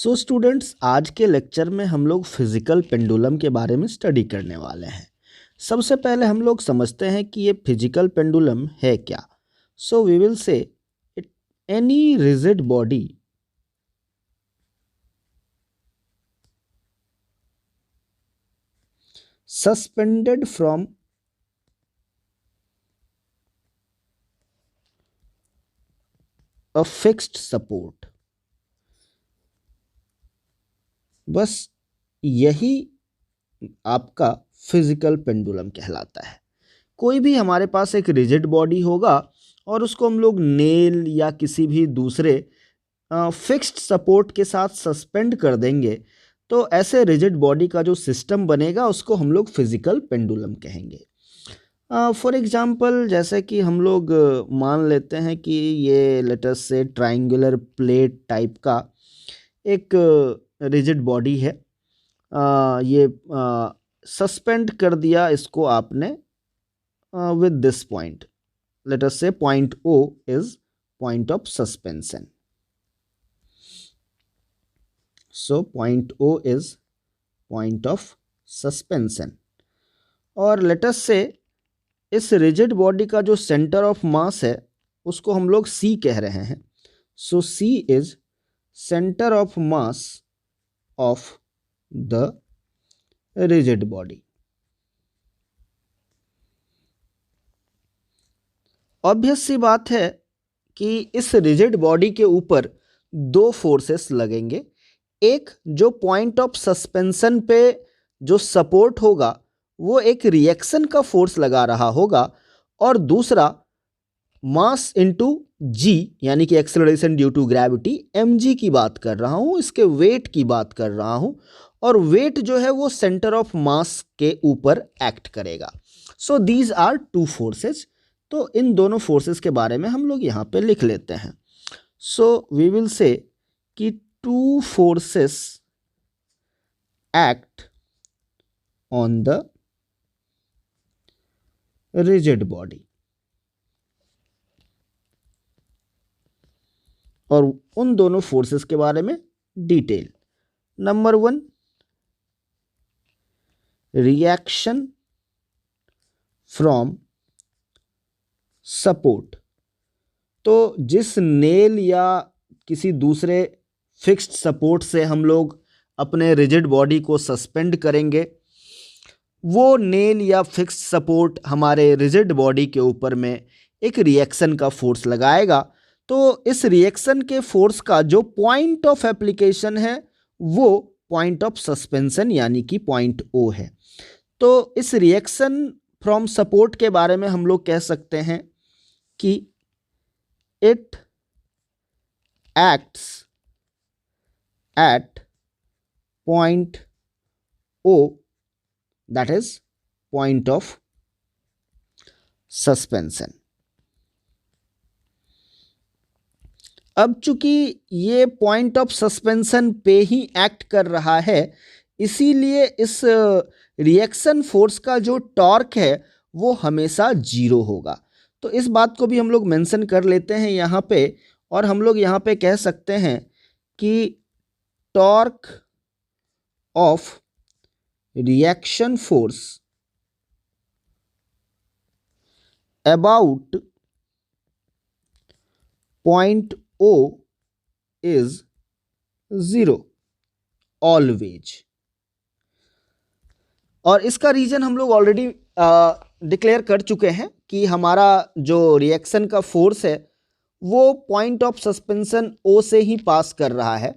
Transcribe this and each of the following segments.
So students, आज के lecture में हम लोग फिजिकल पेंडुलम के बारे में स्टडी करने वाले हैं। सबसे पहले हम लोग समझते हैं कि ये फिजिकल पेंडुलम है क्या। So we will say it any rigid body suspended from a fixed support। बस यही आपका फिजिकल पेंडुलम कहलाता है। कोई भी हमारे पास एक रिजिड बॉडी होगा और उसको हम लोग नेल या किसी भी दूसरे फिक्स्ड सपोर्ट के साथ सस्पेंड कर देंगे, तो ऐसे रिजिड बॉडी का जो सिस्टम बनेगा उसको हम लोग फिजिकल पेंडुलम कहेंगे। फॉर एग्जांपल, जैसे कि हम लोग मान लेते हैं कि ये लेट अस से ट्रायंगुलर प्लेट टाइप का एक रिजिड बॉडी है। ये सस्पेंड कर दिया इसको आपने with this point. Let us say point O is point of suspension. So point O is point of suspension. और लेट अस से इस रिजिड बॉडी का जो सेंटर ऑफ मास है उसको हम लोग C कह रहे हैं। So C is centre of mass of the rigid body. Obvious सी बात है कि इस रिजिड बॉडी के ऊपर दो फोर्सेस लगेंगे। एक जो पॉइंट ऑफ सस्पेंशन पे जो सपोर्ट होगा वो एक रिएक्शन का फोर्स लगा रहा होगा, और दूसरा मास इनटू जी यानी कि acceleration due to gravity mg की बात कर रहा हूँ, इसके वेट की बात कर रहा हूँ। और वेट जो है वो सेंटर ऑफ मास के ऊपर एक्ट करेगा। So these are two forces. तो इन दोनों फोर्सेस के बारे में हम लोग यहाँ पे लिख लेते हैं। सो वी विल से कि two forces act on the rigid body. और उन दोनों फोर्सेस के बारे में detail. Number 1, reaction from support. तो जिस नेल या किसी दूसरे फिक्स्ड सपोर्ट से हम लोग अपने रिजिड बॉडी को सस्पेंड करेंगे, वो नेल या फिक्स्ड सपोर्ट हमारे रिजिड बॉडी के ऊपर में एक रिएक्शन का फोर्स लगाएगा। तो इस रिएक्शन के फोर्स का जो पॉइंट ऑफ एप्लीकेशन है वो पॉइंट ऑफ सस्पेंशन यानी कि पॉइंट O है। तो इस रिएक्शन फ्रॉम सपोर्ट के बारे में हम लोग कह सकते हैं कि it acts at point O, that is point of suspension। अब चूंकि ये पॉइंट ऑफ सस्पेंशन पे ही एक्ट कर रहा है, इसीलिए इस रिएक्शन फोर्स का जो टॉर्क है वो हमेशा जीरो होगा। तो इस बात को भी हम लोग मेंशन कर लेते हैं यहाँ पे, और हम लोग यहाँ पे कह सकते हैं कि torque of reaction force about point O is 0 always। और इसका रीजन हम लोग ऑलरेडी डिक्लेयर कर चुके हैं कि हमारा जो रिएक्शन का फोर्स है वो पॉइंट ऑफ सस्पेंशन O से ही पास कर रहा है।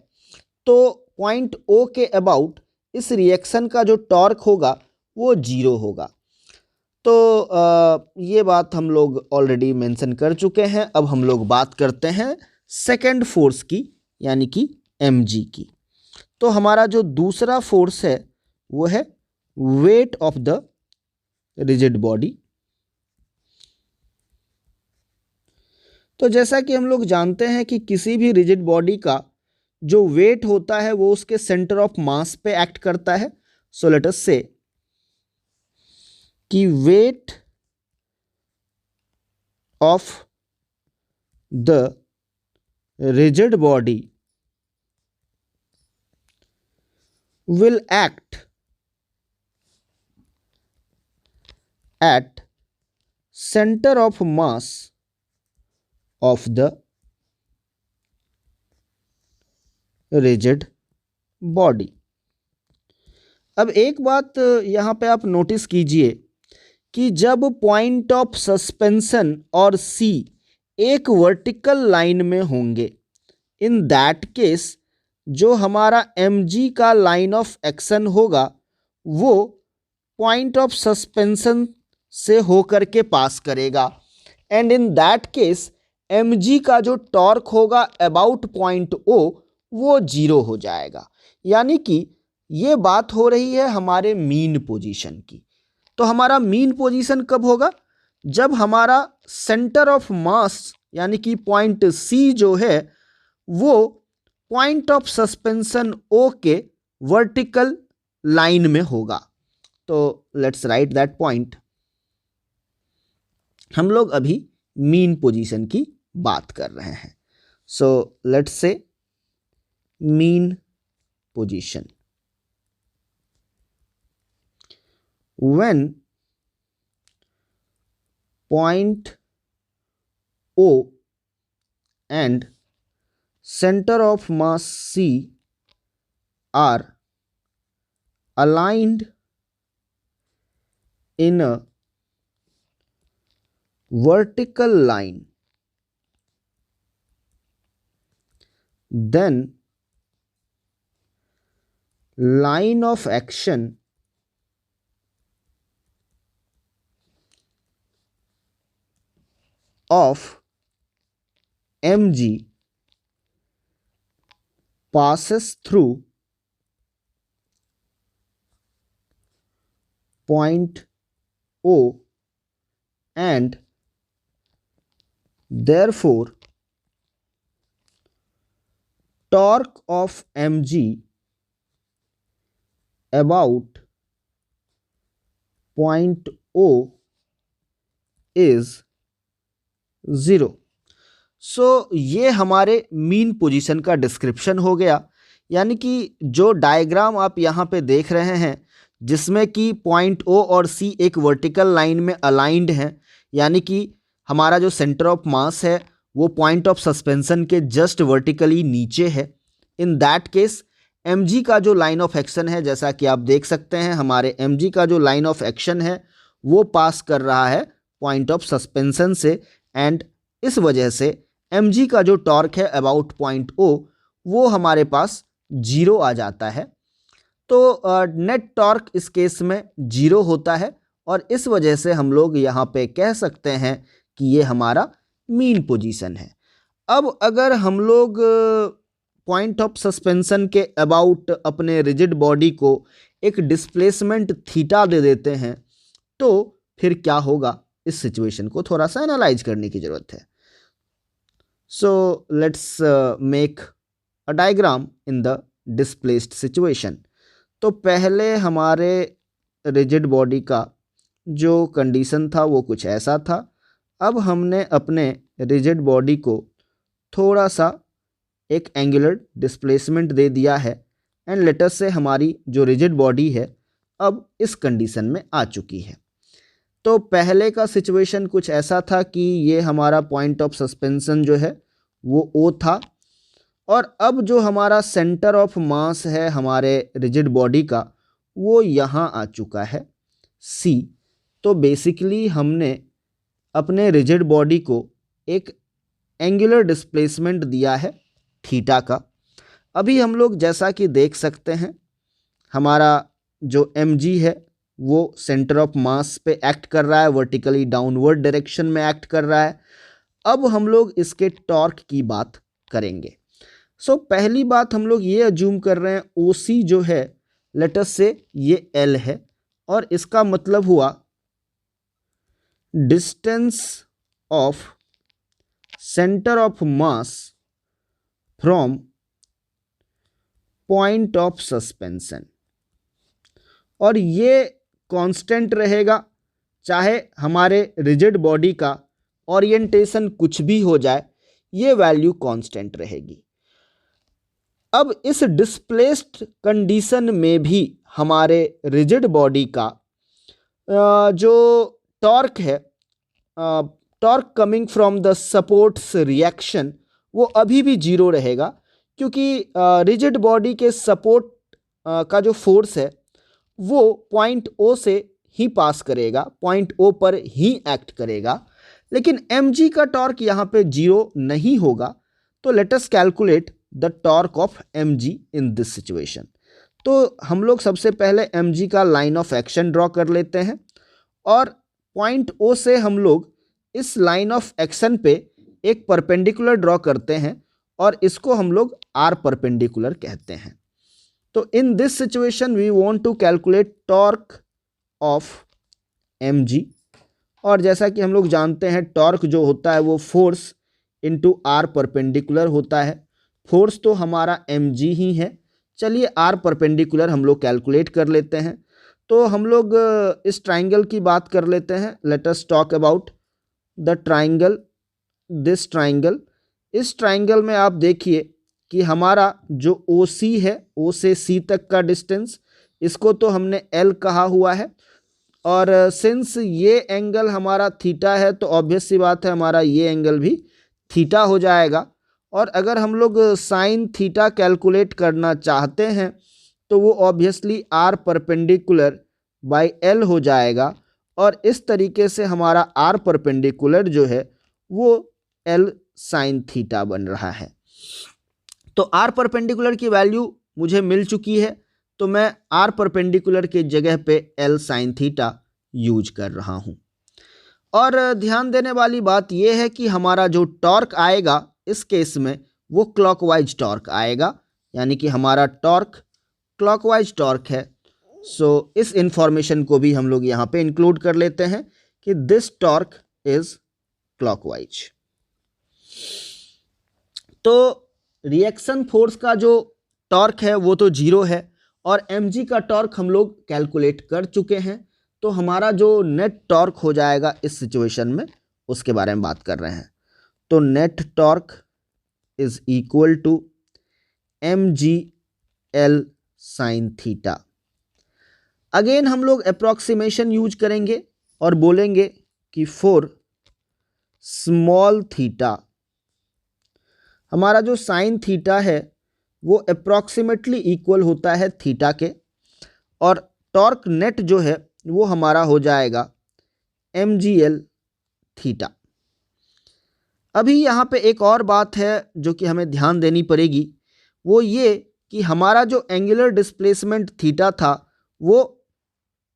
तो पॉइंट O के अबाउट इस रिएक्शन का जो टॉर्क होगा वो 0 होगा। तो ये बात हम लोग ऑलरेडी मेंशन कर चुके हैं। अब हम लोग बात करते हैं सेकेंड फोर्स की यानी कि mg की। तो हमारा जो दूसरा फोर्स है वो है weight of the rigid body. तो जैसा कि हम लोग जानते हैं कि किसी भी रिजिड बॉडी का जो वेट होता है वो उसके सेंटर ऑफ मास पे एक्ट करता है। सो लेट अस से कि weight of the rigid body will act at center of mass of the rigid body। अब एक बात यहाँ पे आप नोटिस कीजिए कि जब पॉइंट ऑफ सस्पेंशन और सी एक वर्टिकल लाइन में होंगे, इन दैट केस जो हमारा mg का लाइन ऑफ एक्शन होगा वो पॉइंट ऑफ सस्पेंशन से होकर के पास करेगा, and in that case mg का जो टॉर्क होगा अबाउट पॉइंट ओ वो जीरो हो जाएगा। यानी कि ये बात हो रही है हमारे मीन पोजीशन की। तो हमारा मीन पोजीशन कब होगा? जब हमारा सेंटर ऑफ मास यानी कि पॉइंट सी जो है वो पॉइंट ऑफ सस्पेंशन ओ के वर्टिकल लाइन में होगा। तो लेट्स राइट दैट पॉइंट। हम लोग अभी मीन पोजीशन की बात कर रहे हैं। So let's say mean position. When point O and center of mass C are aligned in a vertical line, then line of action of mg passes through point O and therefore torque of mg about point O is 0। सो ये हमारे mean position का description हो गया। यानी कि जो diagram आप यहाँ पे देख रहे हैं जिसमें कि पॉइंट ओ और सी एक वर्टिकल लाइन में अलाइंड हैं, यानी कि हमारा जो सेंटर ऑफ मास है वो पॉइंट ऑफ सस्पेंशन के जस्ट वर्टिकली नीचे है। इन दैट केस mg का जो लाइन ऑफ एक्शन है, जैसा कि आप देख सकते हैं हमारे mg का जो लाइन ऑफ एक्शन है वो पास कर रहा है पॉइंट ऑफ सस्पेंशन से, एंड इस वजह से mg का जो टॉर्क है अबाउट पॉइंट ओ वो हमारे पास जीरो आ जाता है। तो नेट टॉर्क इस केस में जीरो होता है और इस वजह से हम लोग यहाँ पे कह सकते हैं कि ये हमारा मीन पोजीशन है। अब अगर हम लोग पॉइंट ऑफ सस्पेंशन के अबाउट अपने रिजिड बॉडी को एक डिस्प्लेसमेंट थीटा दे देते हैं तो फिर क्या होगा, इस सिचुएशन को थोड़ा सा एनालाइज करने की जरूरत है। So let's make a diagram in the displaced situation. तो पहले हमारे रिजिड बॉडी का जो कंडीशन था वो कुछ ऐसा था। अब हमने अपने रिजिड बॉडी को थोड़ा सा एक एंगुलर डिस्प्लेसमेंट दे दिया है, एंड लेटर से हमारी जो रिजिड बॉडी है अब इस कंडीशन में आ चुकी है। तो पहले का सिचुएशन कुछ ऐसा था कि ये हमारा पॉइंट ऑफ सस्पेंशन जो है वो ओ था, और अब जो हमारा सेंटर ऑफ मास है हमारे रिजिड बॉडी का वो यहाँ आ चुका है सी। तो बेसिकली हमने अपने रिजिड बॉडी को एक एंगुलर डिस्प्लेसमेंट दिया है थीटा का। अभी हम लोग जैसा कि देख सकते हैं हमारा जो mg है वो सेंटर ऑफ मास पे एक्ट कर रहा है, वर्टिकली डाउनवर्ड डायरेक्शन में एक्ट कर रहा है। अब हम लोग इसके टॉर्क की बात करेंगे। सो पहली बात हम लोग ये अज्यूम कर रहे हैं OC जो है लेट अस से ये L है, और इसका मतलब हुआ distance of centre of mass from point of suspension, और ये कांस्टेंट रहेगा चाहे हमारे रिजिड बॉडी का ओरिएंटेशन कुछ भी हो जाए, ये वैल्यू कांस्टेंट रहेगी। अब इस डिस्प्लेस्ड कंडीशन में भी हमारे रिजिड बॉडी का जो टॉर्क है, torque coming from the supports reaction, वो अभी भी जीरो रहेगा, क्योंकि रिजिड बॉडी के सपोर्ट का जो फोर्स है वो पॉइंट ओ से ही पास करेगा, पॉइंट ओ पर ही एक्ट करेगा। लेकिन mg का टॉर्क यहाँ पे जीरो नहीं होगा, तो let us calculate the torque of mg in this situation. तो हम लोग सबसे पहले mg का लाइन ऑफ एक्शन ड्रॉ कर लेते हैं, और पॉइंट ओ से हम लोग इस लाइन ऑफ एक्शन पे एक परपेंडिकुलर ड्रॉ करते हैं, और इसको हम लोग आर परपेंडिकुलर कहते हैं। तो in this situation we want to calculate torque of mg, और जैसा कि हम लोग जानते हैं टॉर्क जो होता है वो फोर्स इनटू आर परपेंडिकुलर होता है। फोर्स तो हमारा mg ही है। चलिए आर परपेंडिकुलर हम लोग कैलकुलेट कर लेते हैं। तो हम लोग इस ट्राइंगल की बात कर लेते हैं। Let us talk about the triangle, this triangle. इस ट्राइंगल में आप देखिए कि हमारा जो OC है, O से C तक का डिस्टेंस, इसको तो हमने L कहा हुआ है, और सिंस ये एंगल हमारा थीटा है तो ऑब्वियस सी बात है हमारा ये एंगल भी थीटा हो जाएगा। और अगर हम लोग साइन थीटा कैलकुलेट करना चाहते हैं तो वो obviously R perpendicular by L हो जाएगा, और इस तरीके से हमारा आर परपेंडिकुलर जो है वो L साइन थीटा बन रहा है। तो आर परपेंडिकुलर की वैल्यू मुझे मिल चुकी है, तो मैं आर परपेंडिकुलर के जगह पे L साइन थीटा यूज कर रहा हूँ। और ध्यान देने वाली बात यह है कि हमारा जो टॉर्क आएगा इस केस में वो क्लॉकवाइज टॉर्क आएगा, यानी कि हमारा टॉर्क क्लॉकवाइज टॉर्क है। सो इस इंफॉर्मेशन को भी हम लोग यहाँ पे इंक्लूड कर लेते हैं कि दिस टॉर्क इज क्लॉकवाइज। तो रिएक्शन फोर्स का जो टॉर्क है वो तो जीरो है, और mg का टॉर्क हम लोग कैलकुलेट कर चुके हैं। तो हमारा जो नेट टॉर्क हो जाएगा इस सिचुएशन में, उसके बारे में बात कर रहे हैं। तो net torque is equal to mg L sine theta. Again हम लोग अप्रॉक्सीमेशन यूज करेंगे और बोलेंगे कि फॉर स्मॉल थीटा, हमारा जो साइन थीटा है वो अप्रॉक्सीमेटली इक्वल होता है थीटा के, और टॉर्क नेट जो है वो हमारा हो जाएगा mgl थीटा। अभी यहाँ पे एक और बात है जो कि हमें ध्यान देनी पड़ेगी, वो ये कि हमारा जो एंगुलर डिस्प्लेसमेंट थीटा था वो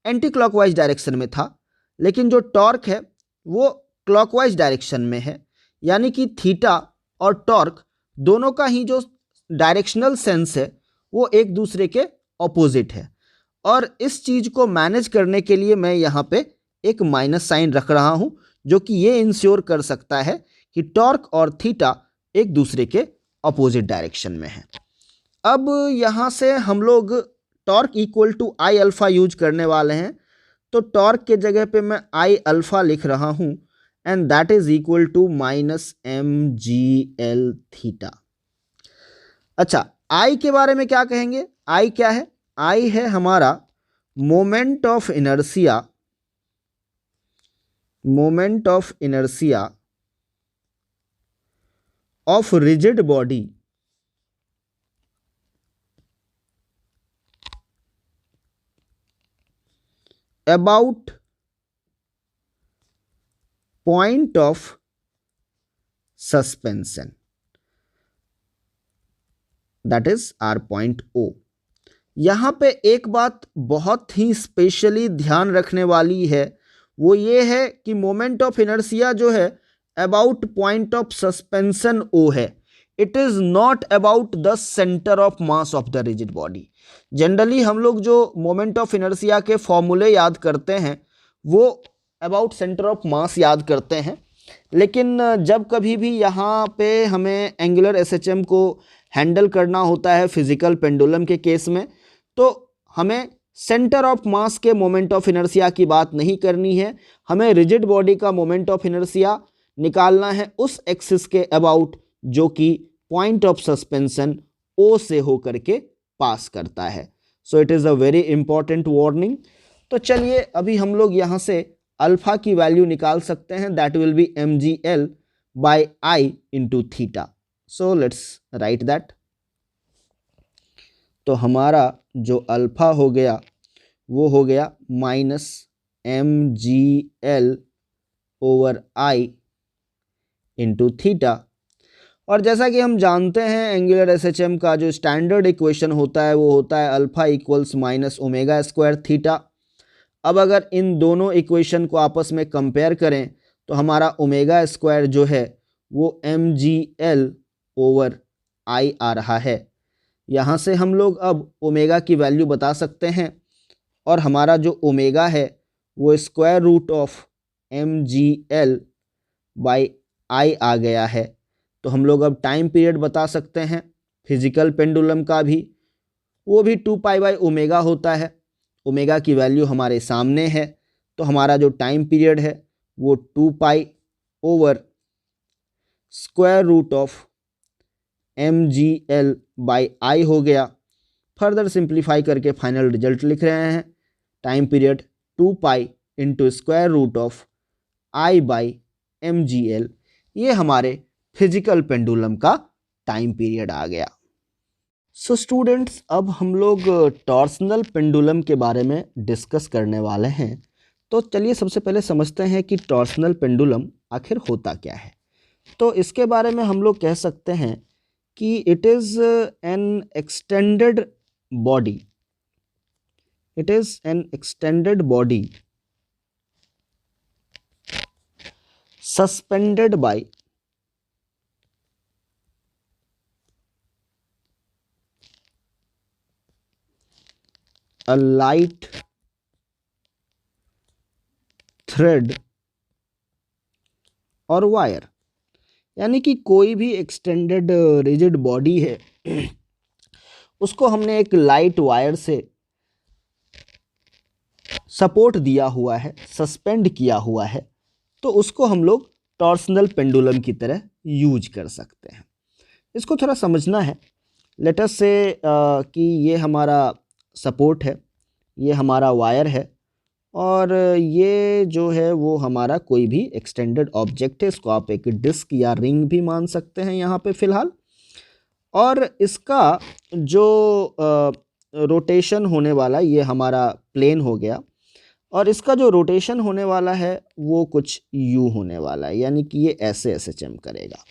एंटी क्लॉकवाइज डायरेक्शन में था, लेकिन जो टॉर्क है वो क्लॉकवाइज डायरेक्शन में है, यानी कि थीटा और टॉर्क दोनों का ही जो डायरेक्शनल सेंस है वो एक दूसरे के ऑपोजिट है। और इस चीज़ को मैनेज करने के लिए मैं यहाँ पे एक माइनस साइन रख रहा हूँ, जो कि ये इंश्योर कर सकता है कि टॉर्क और थीटा एक दूसरे के ऑपोजिट डायरेक्शन में है। अब यहाँ से हम लोग torque equal to I alpha use करने वाले हैं। तो टॉर्क के जगह पे मैं आई अल्फ़ा लिख रहा हूँ, and that is equal to minus mgl थीटा। अच्छा, आई के बारे में क्या कहेंगे? आई क्या है? आई है हमारा moment of inertia, moment of inertia of rigid body about point of suspension, that is our point O. यहां पे एक बात बहुत ही स्पेशली ध्यान रखने वाली है, वो ये है कि मोमेंट ऑफ इनर्शिया जो है अबाउट पॉइंट ऑफ सस्पेंशन ओ है, it is not about the centre of mass of the rigid body. Generally हम लोग जो मोमेंट ऑफ इनर्शिया के फॉर्मूले याद करते हैं वो अबाउट सेंटर ऑफ मास याद करते हैं, लेकिन जब कभी भी यहाँ पे हमें एंगुलर एसएचएम को हैंडल करना होता है फिजिकल पेंडुलम के केस में, तो हमें सेंटर ऑफ मास के मोमेंट ऑफ इनर्शिया की बात नहीं करनी है, हमें रिजिड बॉडी का मोमेंट ऑफ इनर्शिया निकालना है उस एक्सिस के अबाउट जो कि पॉइंट ऑफ सस्पेंशन ओ से होकर के पास करता है। So it is a very important warning. तो चलिए अभी हम लोग यहाँ से अल्फा की वैल्यू निकाल सकते हैं, that will be mgl by I into theta. So let's write that. तो हमारा जो अल्फा हो गया वो हो गया minus mgl over I into theta. और जैसा कि हम जानते हैं एंगुलर एसएचएम का जो स्टैंडर्ड इक्वेशन होता है वो होता है alpha equals minus omega square theta. अब अगर इन दोनों इक्वेशन को आपस में कंपेयर करें तो हमारा ओमेगा स्क्वायर जो है वो mgl ओवर आई आ रहा है। यहाँ से हम लोग अब ओमेगा की वैल्यू बता सकते हैं और हमारा जो ओमेगा है वो square root of mgl by I आ गया है। तो हम लोग अब टाइम पीरियड बता सकते हैं फिजिकल पेंडुलम का भी, वो भी 2π/ओमेगा होता है। ओमेगा की वैल्यू हमारे सामने है, तो हमारा जो टाइम पीरियड है वो 2π over square root of mgl by I हो गया। फर्दर सिंप्लीफाई करके फाइनल रिजल्ट लिख रहे हैं, time period 2π into square root of I by mgl। ये हमारे फिजिकल पेंडुलम का टाइम पीरियड आ गया। सो स्टूडेंट्स, अब हम लोग टॉर्सनल पेंडुलम के बारे में डिस्कस करने वाले हैं। तो चलिए सबसे पहले समझते हैं कि टॉर्सनल पेंडुलम आखिर होता क्या है। तो इसके बारे में हम लोग कह सकते हैं कि it is an extended body, it is an extended body suspended by a light thread और वायर। यानी कि कोई भी एक्सटेंडेड रिजिड बॉडी है उसको हमने एक लाइट वायर से सपोर्ट दिया हुआ है, सस्पेंड किया हुआ है, तो उसको हम लोग टॉर्सनल पेंडुलम की तरह यूज कर सकते हैं। इसको थोड़ा समझना है। लेट अस से कि ये हमारा सपोर्ट है, ये हमारा वायर है और ये जो है वो हमारा कोई भी एक्सटेंडेड ऑब्जेक्ट है। इसको आप एक डिस्क या रिंग भी मान सकते हैं यहाँ पे फ़िलहाल। और इसका जो रोटेशन होने वाला ये हमारा प्लेन हो गया और इसका जो रोटेशन होने वाला है वो कुछ यूँ होने वाला है, यानी कि ये ऐसे ऐसे करेगा।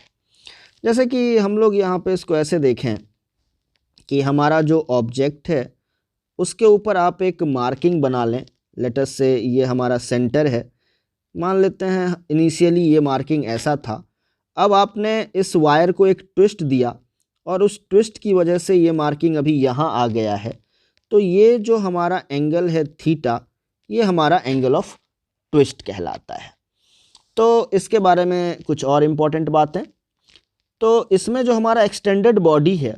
जैसे कि हम लोग यहाँ पे इसको ऐसे देखें कि हमारा जो ऑब्जेक्ट है उसके ऊपर आप एक मार्किंग बना लें। लेटस से ये हमारा सेंटर है, मान लेते हैं इनिशियली ये मार्किंग ऐसा था। अब आपने इस वायर को एक ट्विस्ट दिया और उस ट्विस्ट की वजह से ये मार्किंग अभी यहाँ आ गया है। तो ये जो हमारा एंगल है थीटा, ये हमारा एंगल ऑफ ट्विस्ट कहलाता है। तो इसके बारे में कुछ और इम्पोर्टेंट बातें, तो इसमें जो हमारा एक्सटेंडेड बॉडी है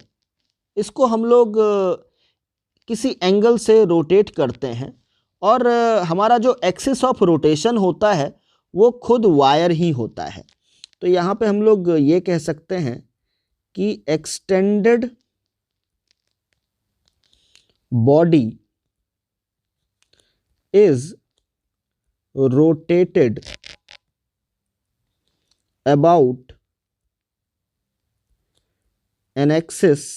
इसको हम लोग किसी एंगल से रोटेट करते हैं और हमारा जो एक्सिस ऑफ रोटेशन होता है वो खुद वायर ही होता है। तो यहाँ पे हम लोग ये कह सकते हैं कि extended body is rotated about an axis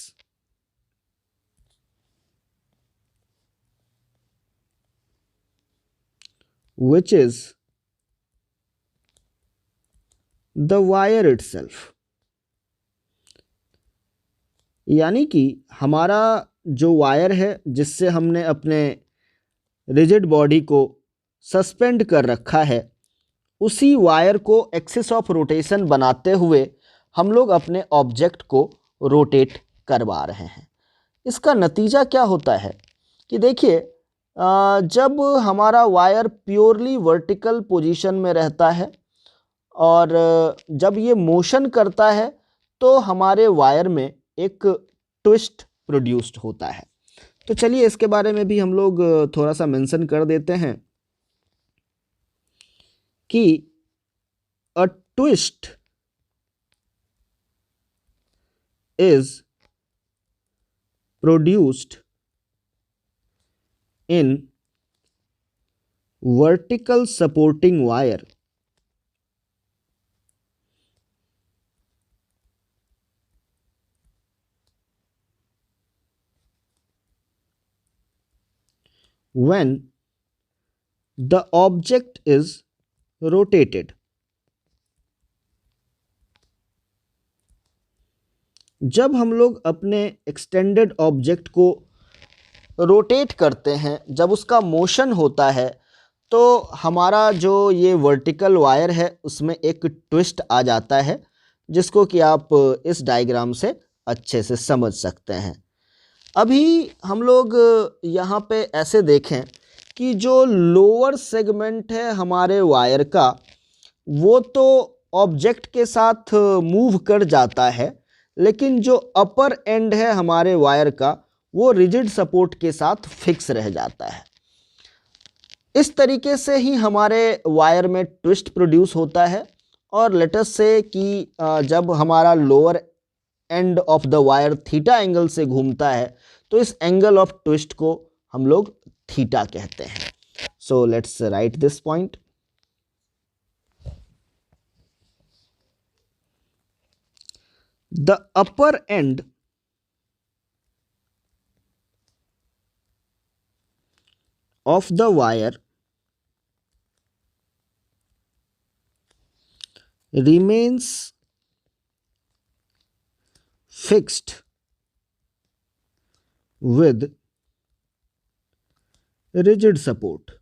which is the wire itself। यानी कि हमारा जो वायर है जिससे हमने अपने रिजिड बॉडी को सस्पेंड कर रखा है, उसी वायर को एक्सिस ऑफ रोटेशन बनाते हुए हम लोग अपने ऑब्जेक्ट को रोटेट करवा रहे हैं। इसका नतीजा क्या होता है कि देखिए, जब हमारा वायर प्योरली वर्टिकल पोजीशन में रहता है और जब ये मोशन करता है तो हमारे वायर में एक ट्विस्ट प्रोड्यूस्ड होता है। तो चलिए इसके बारे में भी हम लोग थोड़ा सा मेंशन कर देते हैं कि a twist is produced in vertical supporting wire when the object is rotated. जब हम लोग अपने एक्सटेंडेड ऑब्जेक्ट को रोटेट करते हैं, जब उसका मोशन होता है, तो हमारा जो ये वर्टिकल वायर है उसमें एक ट्विस्ट आ जाता है, जिसको कि आप इस डायग्राम से अच्छे से समझ सकते हैं। अभी हम लोग यहाँ पे ऐसे देखें कि जो लोअर सेगमेंट है हमारे वायर का, वो तो ऑब्जेक्ट के साथ मूव कर जाता है, लेकिन जो अपर एंड है हमारे वायर का वो रिजिड सपोर्ट के साथ फिक्स रह जाता है। इस तरीके से ही हमारे वायर में ट्विस्ट प्रोड्यूस होता है। और लेट अस से कि जब हमारा lower end of the wire theta angle से घूमता है, तो इस एंगल ऑफ ट्विस्ट को हम लोग थीटा कहते हैं। सो let's right this point. The upper end of the wire remains fixed with rigid support.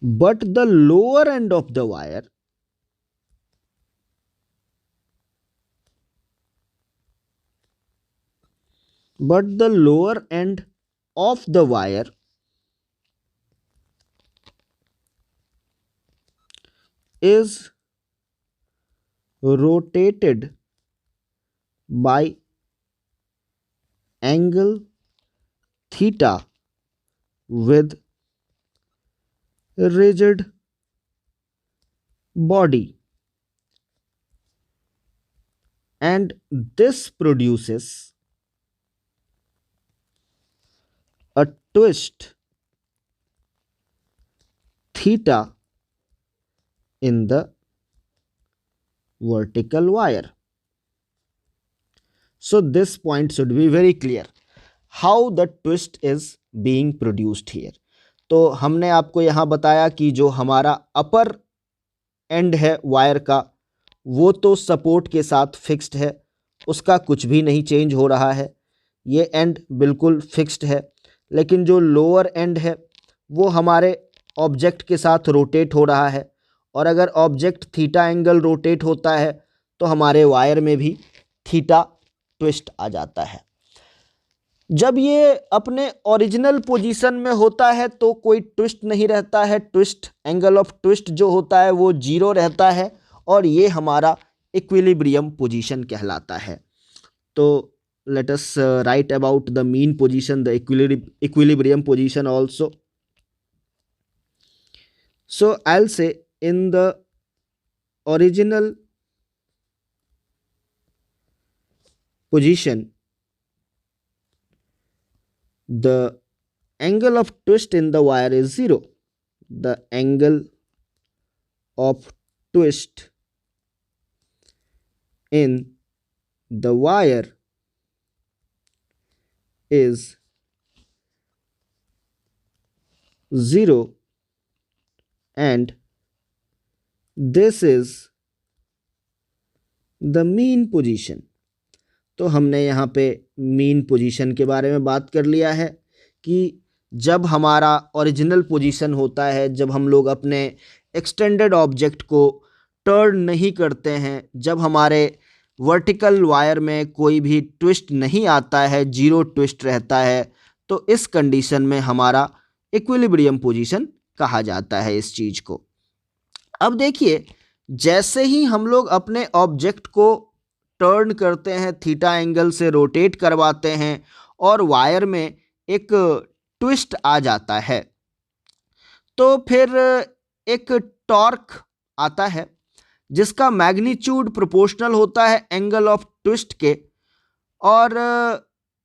But the lower end of the wire is rotated by angle theta with rigid body, and this produces a twist theta in the vertical wire. So this point should be very clear how the twist is being produced here. तो हमने आपको यहाँ बताया कि जो हमारा अपर and है wire का वो तो सपोर्ट के साथ फिक्स्ड है, उसका कुछ भी नहीं चेंज हो रहा है, ये एंड बिल्कुल फिक्स्ड है। लेकिन जो लोअर एंड है वो हमारे ऑब्जेक्ट के साथ रोटेट हो रहा है, और अगर ऑब्जेक्ट थीटा एंगल रोटेट होता है तो हमारे वायर में भी थीटा ट्विस्ट आ जाता है। जब ये अपने ओरिजिनल पोजीशन में होता है तो कोई ट्विस्ट नहीं रहता है, ट्विस्ट एंगल ऑफ ट्विस्ट जो होता है वो 0 रहता है, और ये हमारा इक्विलिब्रियम पोजीशन कहलाता है। तो late us write about the mean position, the equilibrium position also. So I'll say in the original position, the angle of twist in the wire is 0. The angle of twist in the wire is 0, and this is the mean position. तो हमने यहाँ पे mean position के बारे में बात कर लिया है कि जब हमारा ओरिजिनल पोजीशन होता है, जब हम लोग अपने एक्सटेंडेड ऑब्जेक्ट को टर्न नहीं करते हैं, जब हमारे वर्टिकल वायर में कोई भी ट्विस्ट नहीं आता है, 0 ट्विस्ट रहता है, तो इस कंडीशन में हमारा इक्विलिब्रियम पोजीशन कहा जाता है इस चीज़ को। अब देखिए, जैसे ही हम लोग अपने ऑब्जेक्ट को टर्न करते हैं, थीटा एंगल से रोटेट करवाते हैं और वायर में एक ट्विस्ट आ जाता है, तो फिर एक टॉर्क आता है जिसका मैग्नीट्यूड प्रोपोर्शनल होता है एंगल ऑफ ट्विस्ट के, और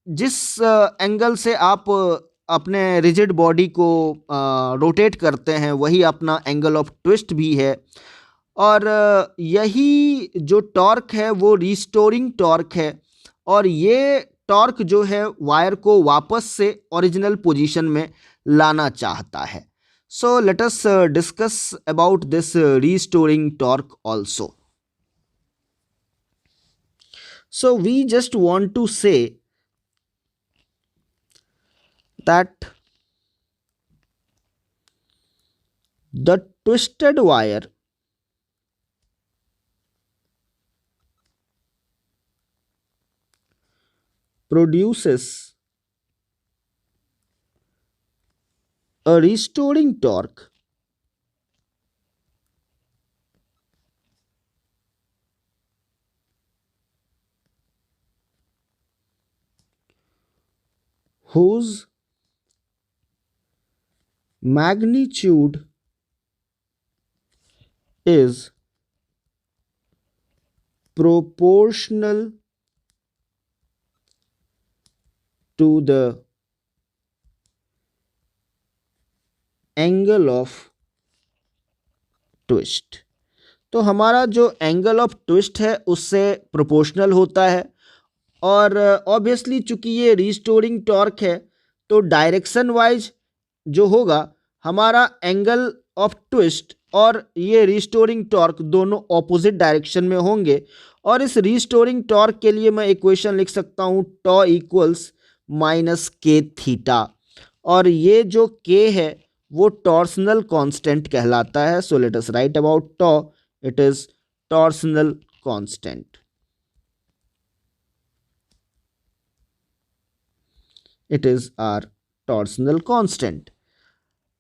जिस एंगल से आप अपने रिजिड बॉडी को रोटेट करते हैं वही अपना एंगल ऑफ ट्विस्ट भी है। और यही जो टॉर्क है वो रिस्टोरिंग टॉर्क है, और ये टॉर्क जो है वायर को वापस से ओरिजिनल पोजीशन में लाना चाहता है। So let us discuss about this restoring torque also. So we just want to say that the twisted wire produces a restoring torque whose magnitude is proportional to the angle of twist। तो हमारा जो angle of twist है उससे proportional होता है, और obviously चूंकि ये रिस्टोरिंग टॉर्क है तो डायरेक्शन वाइज जो होगा हमारा एंगल ऑफ ट्विस्ट और ये रिस्टोरिंग टॉर्क दोनों ऑपोजिट डायरेक्शन में होंगे। और इस रिस्टोरिंग टॉर्क के लिए मैं इक्वेशन लिख सकता हूँ टॉ इक्वल्स माइनस के थीटा, और ये जो के है वो टॉर्सनल कांस्टेंट कहलाता है। So let us write about tau, it is torsional constant, it is our torsional constant.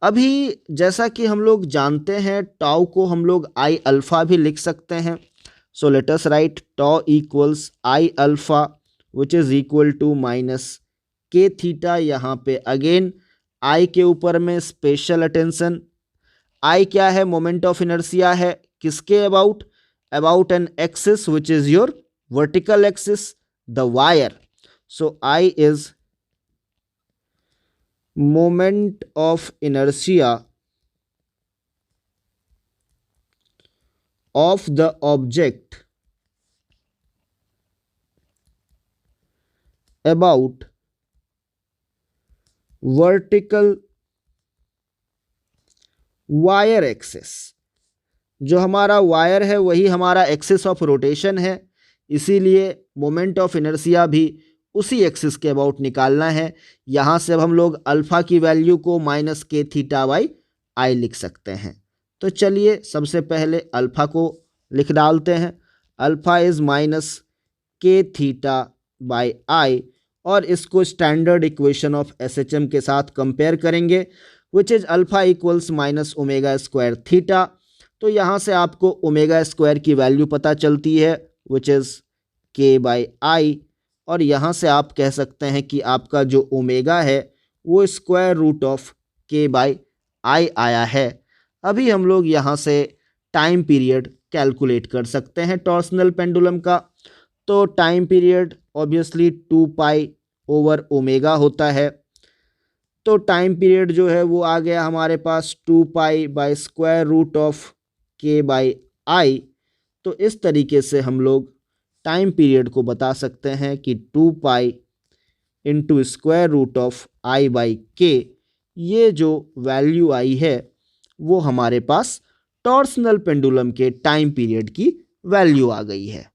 अभी जैसा कि हम लोग जानते हैं टाउ को हम लोग आई अल्फा भी लिख सकते हैं। So let us write tau equals I alpha which is equal to minus K theta. यहाँ पे अगेन आई के ऊपर में स्पेशल अटेंशन। आई क्या है? मोमेंट ऑफ इनर्शिया है। किसके about? About an axis which is your vertical axis, the wire. So I is moment of inertia of the object about vertical wire axis। जो हमारा wire है वही हमारा एक्सिस ऑफ रोटेशन है, इसीलिए moment of inertia भी उसी axis के अबाउट निकालना है। यहाँ से अब हम लोग अल्फा की वैल्यू को minus K theta by I लिख सकते हैं। तो चलिए सबसे पहले अल्फा को लिख डालते हैं। Alpha is minus K theta by I, और इसको स्टैंडर्ड इक्वेशन ऑफ एसएचएम के साथ कंपेयर करेंगे which is alpha equals minus omega square theta. तो यहाँ से आपको ओमेगा स्क्वायर की वैल्यू पता चलती है विच इज के बाई आई, और यहाँ से आप कह सकते हैं कि आपका जो ओमेगा है वो square root of K by आई आया है। अभी हम लोग यहाँ से टाइम पीरियड कैलकुलेट कर सकते हैं टॉर्सनल पेंडुलम का। तो time period obviously 2 pi over omega होता है। तो टाइम पीरियड जो है वो आ गया हमारे पास 2 pi by square root of K by I. तो इस तरीके से हम लोग टाइम पीरियड को बता सकते हैं कि 2 pi into square root of I by K, ये जो वैल्यू आई है वो हमारे पास टॉर्सनल पेंडुलम के टाइम पीरियड की वैल्यू आ गई है।